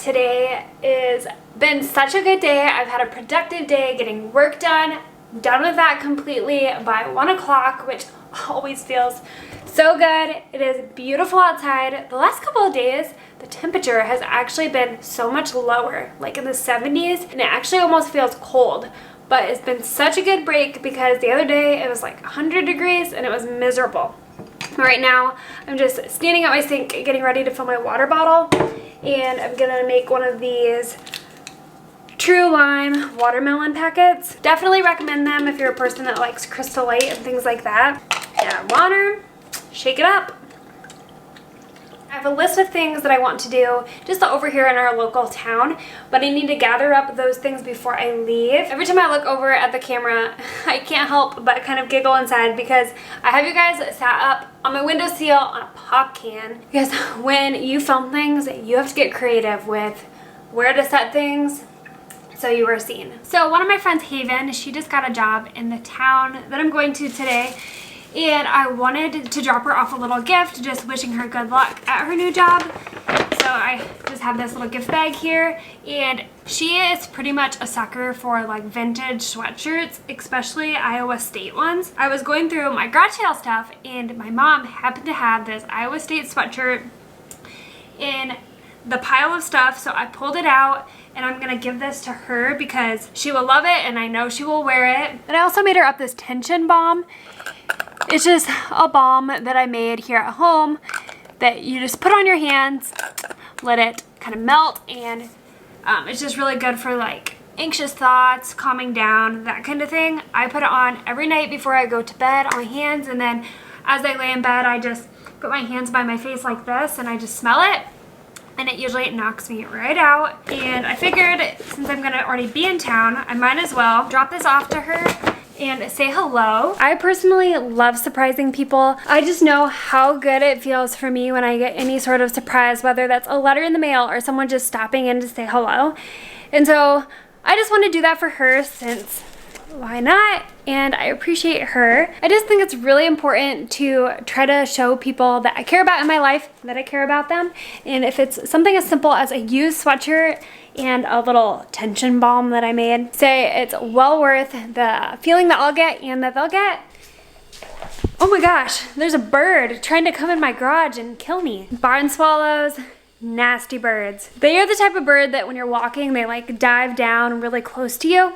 Today has been such a good day. I've had a productive day getting work done. Done with that completely by 1 o'clock, which always feels so good. It is beautiful outside. The last couple of days, the temperature has actually been so much lower, like in the 70s, and it actually almost feels cold. But it's been such a good break because the other day it was like 100 degrees and it was miserable. Right now, I'm just standing at my sink getting ready to fill my water bottle, and I'm gonna make one of these True Lime watermelon packets. Definitely recommend them if you're a person that likes Crystal Light and things like that. Add water, shake it up. I have a list of things that I want to do just over here in our local town, but I need to gather up those things before I leave. Every time I look over at the camera, I can't help but kind of giggle inside because I have you guys sat up on my windowsill on a pop can. Because when you film things, you have to get creative with where to set things so you are seen. So one of my friends, Haven, she just got a job in the town that I'm going to today. And I wanted to drop her off a little gift, just wishing her good luck at her new job. So I just have this little gift bag here, and she is pretty much a sucker for like vintage sweatshirts, especially Iowa State ones. I was going through my garage sale stuff, and my mom happened to have this Iowa State sweatshirt in the pile of stuff, so I pulled it out, and I'm gonna give this to her because she will love it, and I know she will wear it. And I also made her up this tension balm. It's just a balm that I made here at home that you just put on your hands, let it kind of melt, and it's just really good for like anxious thoughts, calming down, that kind of thing. I put it on every night before I go to bed on my hands, and then as I lay in bed, I just put my hands by my face like this, and I just smell it, and it usually knocks me right out. And I figured since I'm gonna already be in town, I might as well drop this off to her and say hello. I personally love surprising people. I just know how good it feels for me when I get any sort of surprise, whether that's a letter in the mail or someone just stopping in to say hello. And so I just want to do that for her, since why not? And I appreciate her. I just think it's really important to try to show people that I care about in my life, that I care about them. And if it's something as simple as a used sweatshirt and a little tension balm that I made, say it's well worth the feeling that I'll get and that they'll get. Oh my gosh, there's a bird trying to come in my garage and kill me. Barn swallows, nasty birds. They are the type of bird that when you're walking, they like dive down really close to you.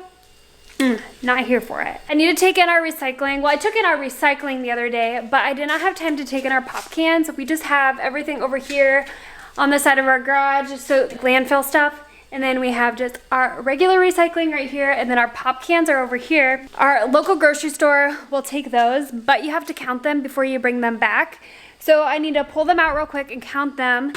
Not here for it. I need to take in our recycling. Well, I took in our recycling the other day, but I did not have time to take in our pop cans. We just have everything over here on the side of our garage, so landfill stuff. And then we have just our regular recycling right here, and then our pop cans are over here. Our local grocery store will take those, but you have to count them before you bring them back. So I need to pull them out real quick and count them.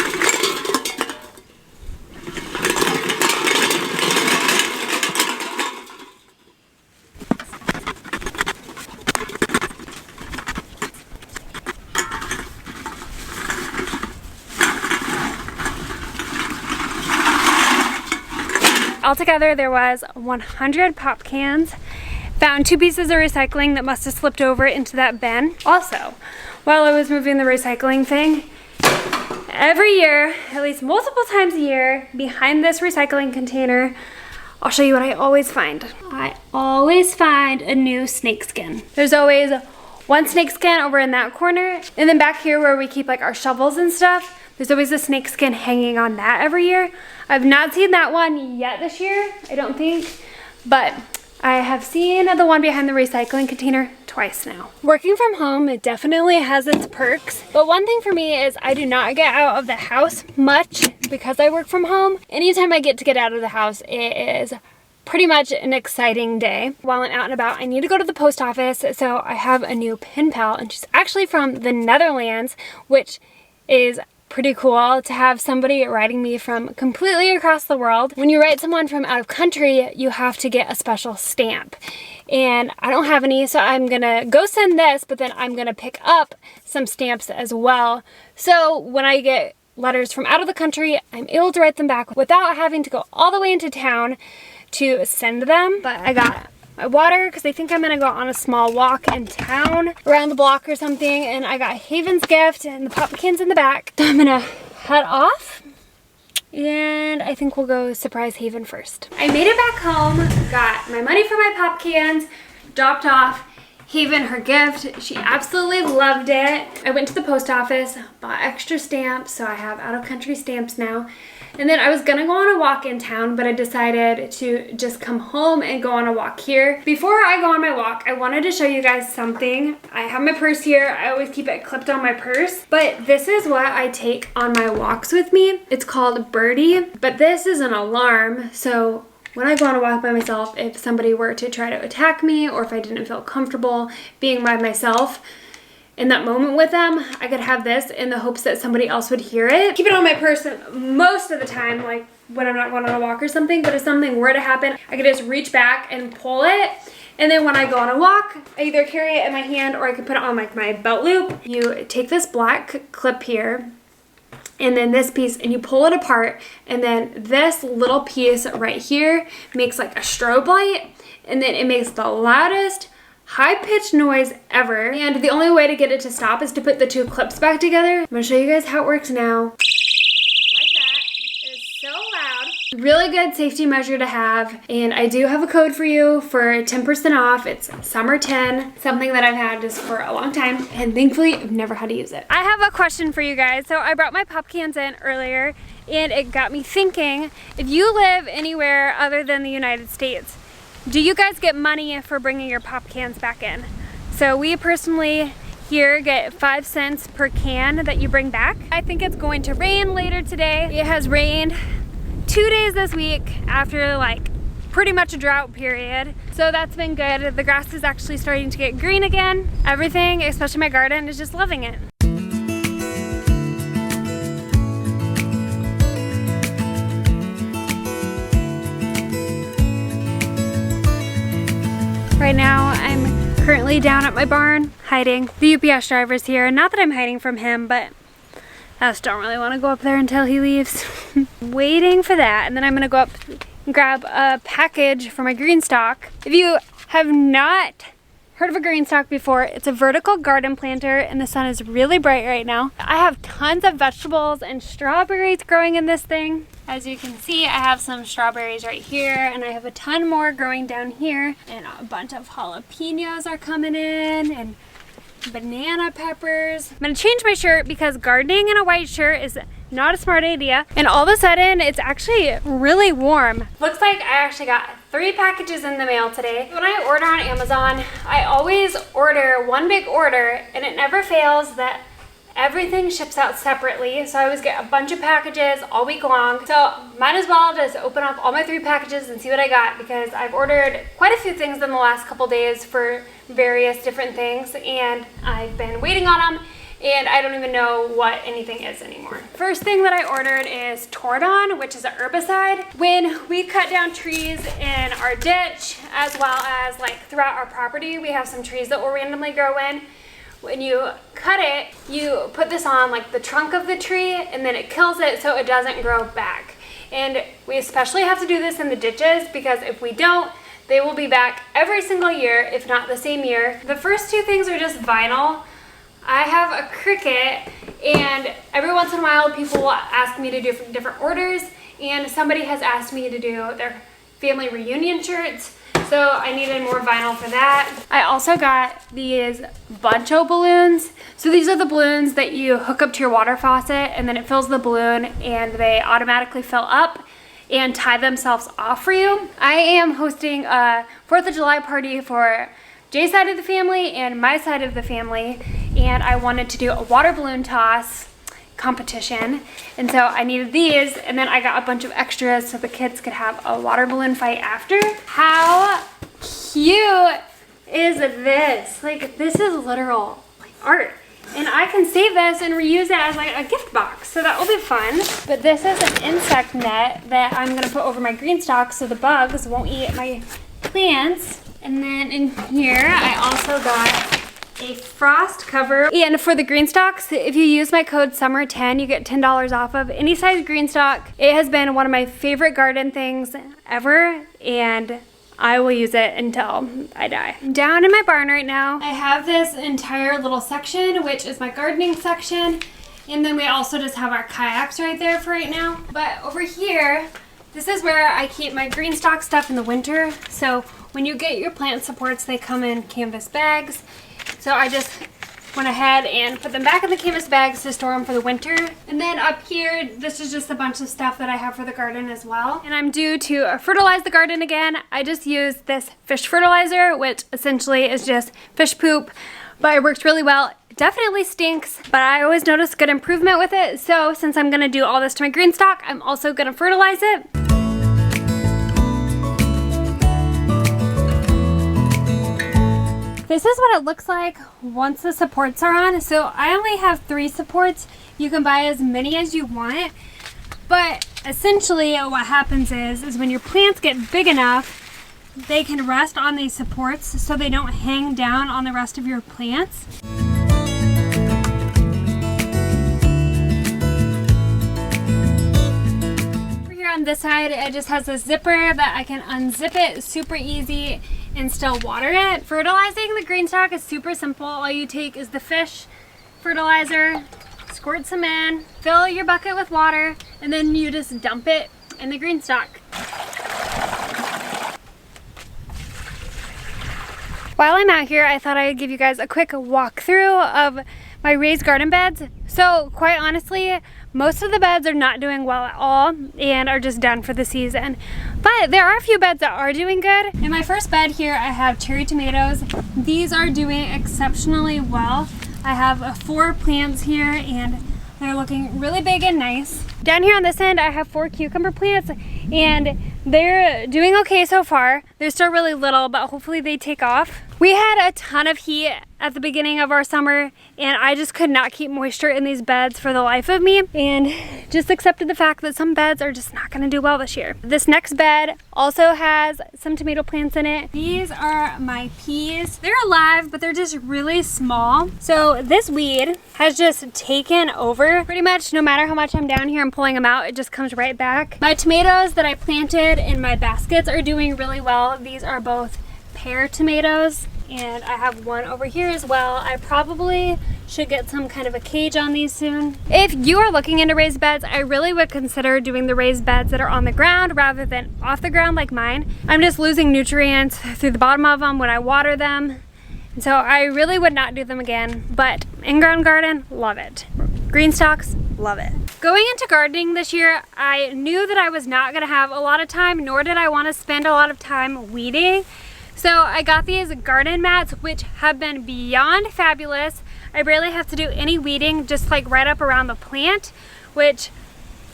Altogether, there was 100 pop cans. Found 2 pieces of recycling that must have slipped over into that bin. Also, while I was moving the recycling thing, every year, at least multiple times a year, behind this recycling container, I'll show you what I always find. I always find a new snakeskin. There's always one snakeskin over in that corner, and then back here where we keep like our shovels and stuff, there's always a snakeskin hanging on that every year. I've not seen that one yet this year, I don't think, but I have seen the one behind the recycling container twice now. Working from home, it definitely has its perks, but one thing for me is I do not get out of the house much because I work from home. Anytime I get to get out of the house, it is pretty much an exciting day. While I'm out and about, I need to go to the post office, so I have a new pen pal, and she's actually from the Netherlands, which is pretty cool to have somebody writing me from completely across the world. When you write someone from out of country, you have to get a special stamp. And I don't have any, so I'm gonna go send this, but then I'm gonna pick up some stamps as well. So when I get letters from out of the country, I'm able to write them back without having to go all the way into town to send them. But I got my water because I think I'm gonna go on a small walk in town around the block or something, and I got Haven's gift and the pumpkins in the back. So I'm gonna head off And I think we'll go surprise Haven first. I made it back home, got my money for my pop cans, dropped off Haven her gift. She absolutely loved it. I went to the post office, bought extra stamps, so I have out-of-country stamps now. And then I was gonna go on a walk in town, but I decided to just come home and go on a walk here. Before I go on my walk, I wanted to show you guys something. I have my purse here. I always keep it clipped on my purse, but this is what I take on my walks with me. It's called Birdie, but this is an alarm, so when I go on a walk by myself, if somebody were to try to attack me or if I didn't feel comfortable being by myself in that moment with them, I could have this in the hopes that somebody else would hear it. Keep it on my person most of the time, like when I'm not going on a walk or something, but if something were to happen, I could just reach back and pull it. And then when I go on a walk, I either carry it in my hand or I could put it on like my belt loop. You take this black clip here, and then this piece, and you pull it apart, and then this little piece right here makes like a strobe light, and then it makes the loudest high-pitched noise ever. And the only way to get it to stop is to put the two clips back together. I'm gonna show you guys how it works now. Like that. It is so loud. Really good safety measure to have. And I do have a code for you for 10% off. It's Summer 10, something that I've had just for a long time. And thankfully, I've never had to use it. I have a question for you guys. So I brought my pop cans in earlier, and it got me thinking, if you live anywhere other than the United States, do you guys get money for bringing your pop cans back in? So we personally here get 5 cents per can that you bring back. I think it's going to rain later today. It has rained 2 days this week after like pretty much a drought period. So that's been good. The grass is actually starting to get green again. Everything, especially my garden, is just loving it. Right now, I'm currently down at my barn, hiding. The UPS driver's here. Not that I'm hiding from him, but I just don't really want to go up there until he leaves. Waiting for that, and then I'm gonna go up and grab a package for my green stalk. If you have not heard of a green stalk before, it's a vertical garden planter, and the sun is really bright right now. I have tons of vegetables and strawberries growing in this thing. As you can see, I have some strawberries right here, and I have a ton more growing down here, and a bunch of jalapenos are coming in, and banana peppers. I'm gonna change my shirt because gardening in a white shirt is not a smart idea. And all of a sudden, it's actually really warm. Looks like I actually got 3 packages in the mail today. When I order on Amazon, I always order one big order, and it never fails that everything ships out separately, so I always get a bunch of packages all week long. So might as well just open up all my 3 packages and see what I got, because I've ordered quite a few things in the last couple days for various different things, and I've been waiting on them, and I don't even know what anything is anymore. First thing that I ordered is Tordon, which is an herbicide. When we cut down trees in our ditch, as well as like throughout our property, we have some trees that will randomly grow in. When you cut it, you put this on like the trunk of the tree, and then it kills it so it doesn't grow back. And we especially have to do this in the ditches, because if we don't, they will be back every single year, if not the same year. The first 2 things are just vinyl. I have a Cricut, and every once in a while people will ask me to do different orders, and somebody has asked me to do their family reunion shirts. So I needed more vinyl for that. I also got these buncho balloons. So these are the balloons that you hook up to your water faucet, and then it fills the balloon, and they automatically fill up and tie themselves off for you. I am hosting a 4th of July party for Jay's side of the family and my side of the family, and I wanted to do a water balloon toss competition, and so I needed these, and then I got a bunch of extras so the kids could have a water balloon fight after. How cute is this? Like, this is literal like art, and I can save this and reuse it as like a gift box, so that will be fun. But this is an insect net that I'm gonna put over my green stalks so the bugs won't eat my plants. And then in here I also got a frost cover. And for the green stalks, if you use my code SUMMER10, you get $10 off of any size green stalk. It has been one of my favorite garden things ever, and I will use it until I die. I'm down in my barn right now. I have this entire little section, which is my gardening section, And then we also just have our kayaks right there for right now. But over here, this is where I keep my green stock stuff in the winter. So when you get your plant supports, they come in canvas bags. So I just went ahead and put them back in the canvas bags to store them for the winter. And then up here, this is just a bunch of stuff that I have for the garden as well. And I'm due to fertilize the garden again. I just used this fish fertilizer, which essentially is just fish poop, but it works really well. It definitely stinks, but I always notice good improvement with it. So since I'm gonna do all this to my green stock, I'm also gonna fertilize it. This is what it looks like once the supports are on. So I only have 3 supports. You can buy as many as you want. But essentially what happens is when your plants get big enough, they can rest on these supports so they don't hang down on the rest of your plants. Over here on this side, it just has a zipper that I can unzip it super easy and still water it. Fertilizing the green stock is super simple. All you take is the fish fertilizer, squirt some in, fill your bucket with water, and then you just dump it in the green stock. While I'm out here, I thought I'd give you guys a quick walkthrough of my raised garden beds. So quite honestly, most of the beds are not doing well at all and are just done for the season. But there are a few beds that are doing good. In my first bed here, I have cherry tomatoes. These are doing exceptionally well. I have 4 plants here and they're looking really big and nice. Down here on this end, I have 4 cucumber plants and they're doing okay so far. They're still really little, but hopefully they take off. We had a ton of heat at the beginning of our summer and I just could not keep moisture in these beds for the life of me and just accepted the fact that some beds are just not gonna do well this year. This next bed also has some tomato plants in it. These are my peas. They're alive, but they're just really small. So this weed has just taken over pretty much. No matter how much I'm down here and pulling them out, it just comes right back. My tomatoes that I planted in my baskets are doing really well. These are both pear tomatoes and I have one over here as well. I probably should get some kind of a cage on these soon. If you are looking into raised beds, I really would consider doing the raised beds that are on the ground rather than off the ground like mine. I'm just losing nutrients through the bottom of them when I water them. And so I really would not do them again, but in-ground garden, love it. Green stalks, love it. Going into gardening this year, I knew that I was not gonna have a lot of time, nor did I wanna spend a lot of time weeding. So I got these garden mats, which have been beyond fabulous. I barely have to do any weeding, just like right up around the plant, which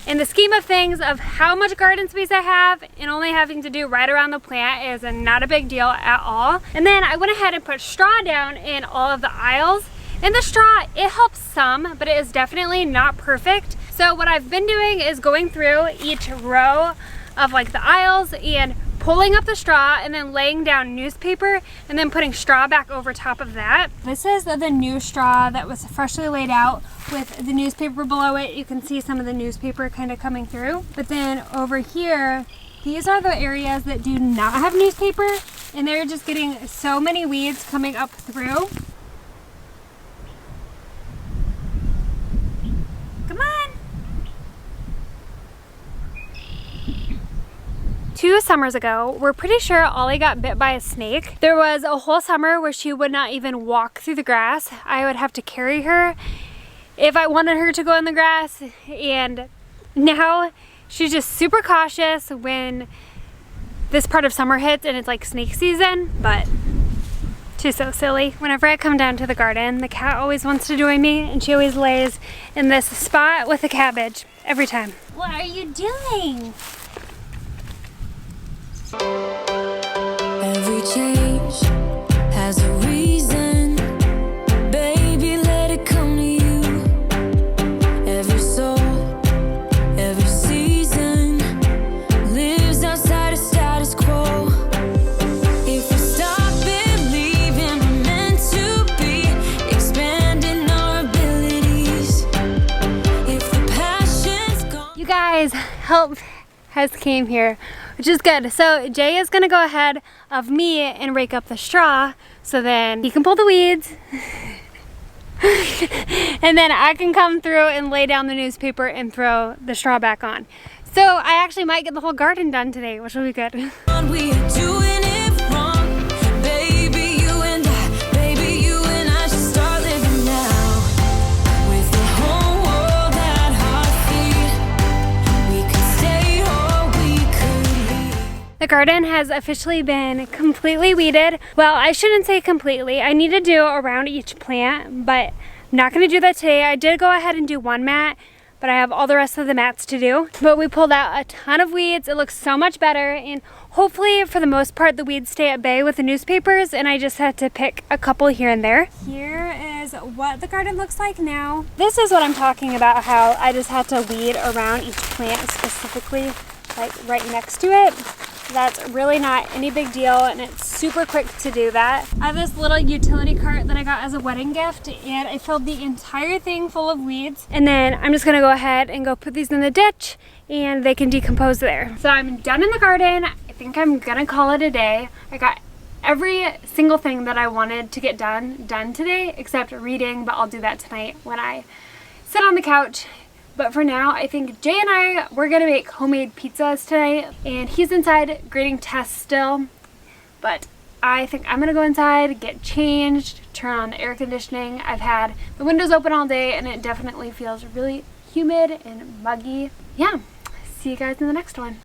in the scheme of things of how much garden space I have and only having to do right around the plant is not a big deal at all. And then I went ahead and put straw down in all of the aisles. And the straw, it helps some, but it is definitely not perfect. So what I've been doing is going through each row of like the aisles and pulling up the straw and then laying down newspaper and then putting straw back over top of that. This is the new straw that was freshly laid out with the newspaper below it. You can see some of the newspaper kind of coming through. But then over here, these are the areas that do not have newspaper and they're just getting so many weeds coming up through. Come on. 2 summers ago, we're pretty sure Ollie got bit by a snake. There was a whole summer where she would not even walk through the grass. I would have to carry her if I wanted her to go in the grass, and now she's just super cautious when this part of summer hits and it's like snake season, but she's so silly. Whenever I come down to the garden, the cat always wants to join me and she always lays in this spot with the cabbage every time. What are you doing? Every change has a reason, baby, let it come to you. Every soul, every season lives outside of status quo. If we stop believing we're meant to be, expanding our abilities. If the passion's gone. You guys, help has came here, which is good. So Jay is gonna go ahead of me and rake up the straw so then he can pull the weeds. and then I can come through and lay down the newspaper and throw the straw back on. So I actually might get the whole garden done today, which will be good. We are doing it wrong. Baby, you and I should start living now. With the whole world at our feet. We could stay or we could leave. The garden has officially been completely weeded. Well, I shouldn't say completely. I need to do around each plant, but I'm not gonna do that today. I did go ahead and do one mat, but I have all the rest of the mats to do. But we pulled out a ton of weeds. It looks so much better, and hopefully for the most part the weeds stay at bay with the newspapers, and I just had to pick a couple here and there. Here is what the garden looks like now. This is what I'm talking about, how I just had to weed around each plant specifically, like right next to it. That's really not any big deal, and it's super quick to do that. I have this little utility cart that I got as a wedding gift, and I filled the entire thing full of weeds. And then I'm just gonna go ahead and go put these in the ditch, and they can decompose there. So I'm done in the garden. I think I'm gonna call it a day. I got every single thing that I wanted to get done today, except reading, but I'll do that tonight when I sit on the couch. But for now, I think Jay and we're gonna make homemade pizzas tonight, and he's inside grading tests still. But I think I'm gonna go inside, get changed, turn on the air conditioning. I've had the windows open all day, and it definitely feels really humid and muggy. Yeah, see you guys in the next one.